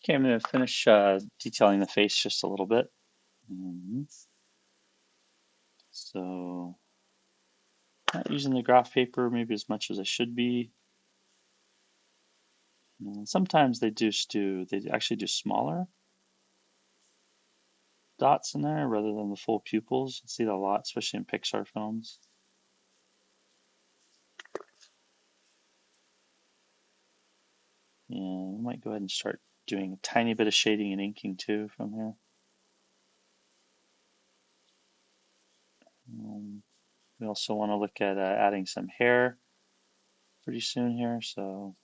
Okay, I'm going to finish detailing the face just a little bit. So, not using the graph paper maybe as much as I should be. And sometimes they actually do smaller dots in there rather than the full pupils. I see that a lot, especially in Pixar films. And we might go ahead and start doing a tiny bit of shading and inking too from here. We also want to look at adding some hair pretty soon here, so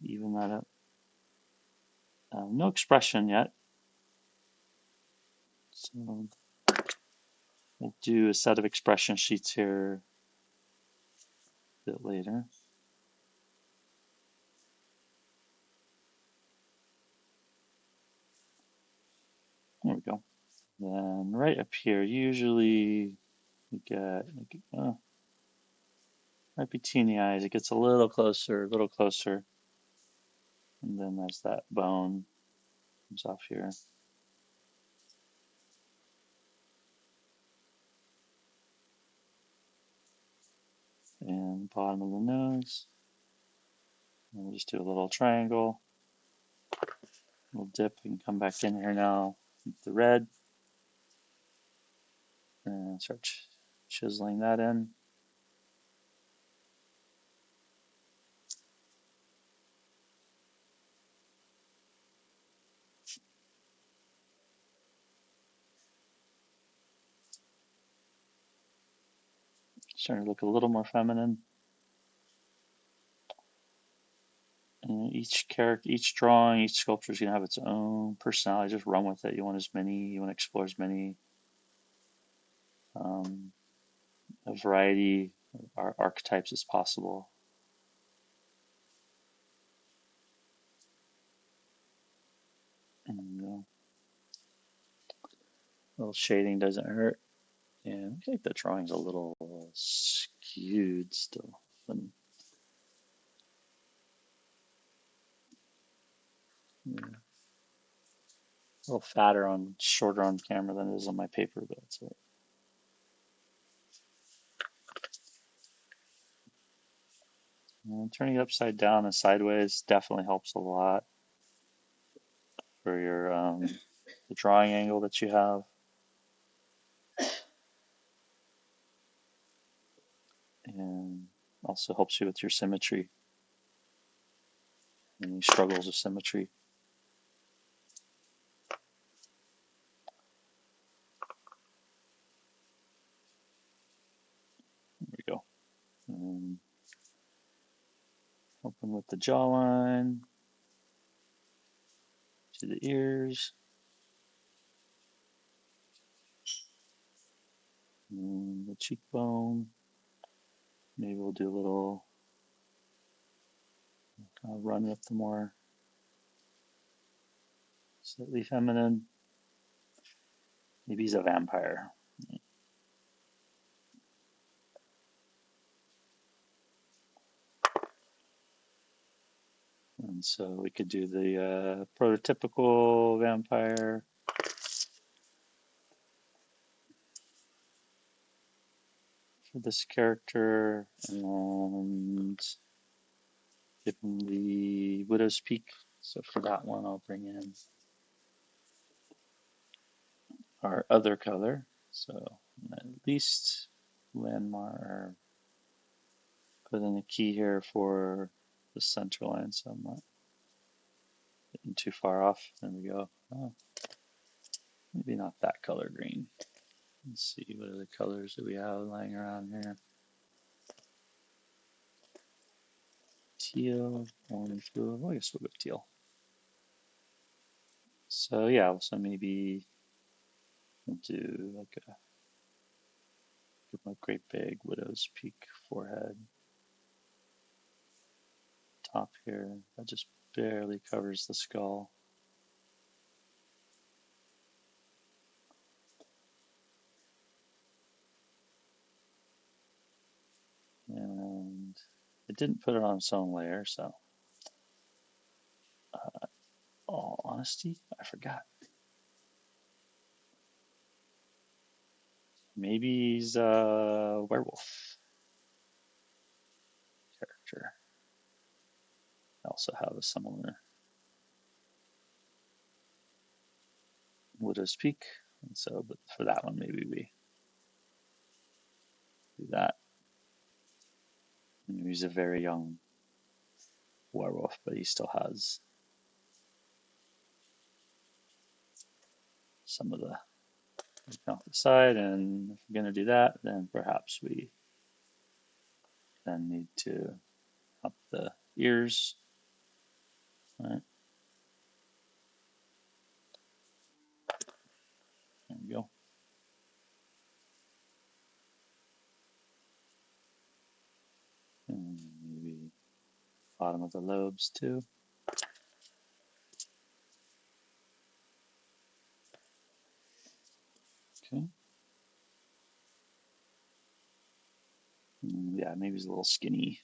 even that up. No expression yet, so we'll do a set of expression sheets here a bit later. There we go. Then right up here, usually we get might be teeny eyes. It gets a little closer, and then there's that bone comes off here. And bottom of the nose. And we'll just do a little triangle. We'll dip and come back in here now with the red. And start chiseling that in. Starting to look a little more feminine. And each drawing, each sculpture is going to have its own personality. Just run with it. You want to explore as many um, a variety of archetypes as possible. And a little shading doesn't hurt. And I think the drawing's a little skewed still. And, yeah, a little shorter on camera than it is on my paper, but that's it. And turning it upside down and sideways definitely helps a lot for your the drawing angle that you have. And also helps you with your symmetry, any struggles with symmetry. There we go. Helping with the jawline, to the ears, and the cheekbone. Maybe we'll do a little run with the more slightly feminine. Maybe he's a vampire. And so we could do the prototypical vampire. For this character, and give him the Widow's Peak. So for that one, I'll bring in our other color. So at least landmark, or put in a key here for the center line, so I'm not getting too far off. There we go. Oh, maybe not that color green. Let's see, what other colors do we have lying around here? Teal, orange, blue. Well, I guess we'll go teal. So yeah, so maybe we'll do like give him a great big widow's peak forehead. Top here, that just barely covers the skull. And I didn't put it on its own layer, so all honesty, I forgot. Maybe he's a werewolf character. I also have a similar Widow's Peak, and so but for that one maybe we do that. Maybe he's a very young werewolf, but he still has some of the off the side. And if we're going to do that, then perhaps we then need to up the ears. All right, there we go. And maybe bottom of the lobes too. Okay. Yeah, maybe he's a little skinny.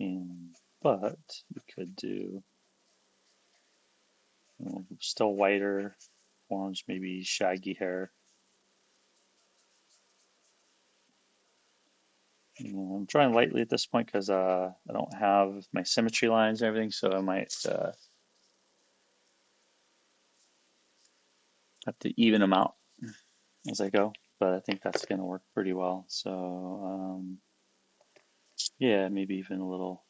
And but we could do still whiter orange, maybe shaggy hair. I'm trying lightly at this point because I don't have my symmetry lines and everything, so I might have to even them out as I go. But I think that's going to work pretty well. So yeah, maybe even a little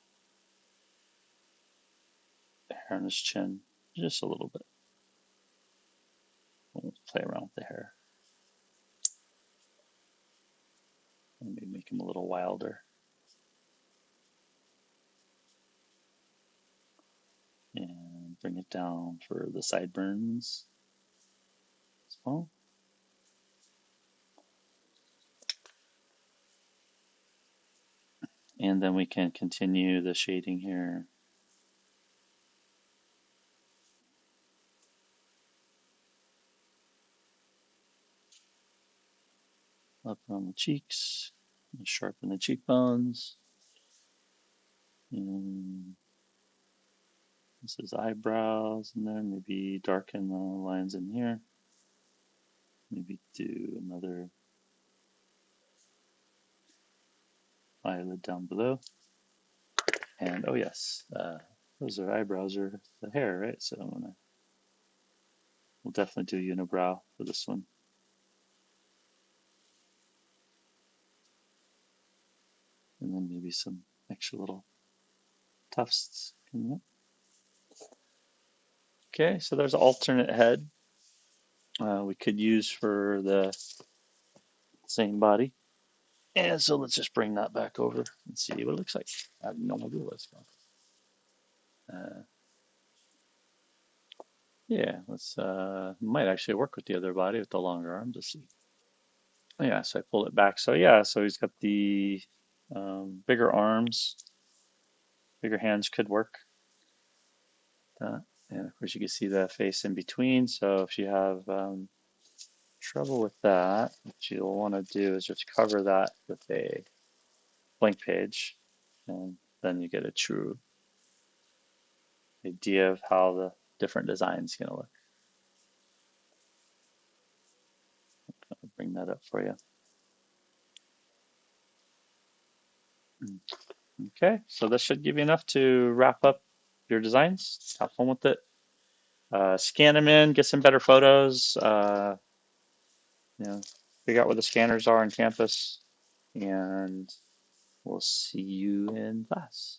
hair on his chin, just a little bit. We'll play around with the hair. Maybe make him a little wilder. And bring it down for the sideburns as well. And then we can continue the shading here. Up on the cheeks, sharpen the cheekbones. And this is eyebrows, and then maybe darken the lines in here. Maybe do another eyelid down below. And oh yes, those are eyebrows or the hair, right? So we'll definitely do unibrow for this one. And then maybe some extra little tufts coming up. Okay, so there's an alternate head we could use for the same body. And so let's just bring that back over and see what it looks like. I have no idea what it's going. Yeah, let's might actually work with the other body with the longer arms. Let's see. Oh, yeah, so I pulled it back. So yeah, so he's got the bigger arms, bigger hands could work. And of course you can see the face in between. So if you have trouble with that, what you'll want to do is just cover that with a blank page, and then you get a true idea of how the different design is going to look. I'll bring that up for you. Okay, so this should give you enough to wrap up your designs. Have fun with it. Scan them in, get some better photos. You know, figure out where the scanners are on campus, and we'll see you in class.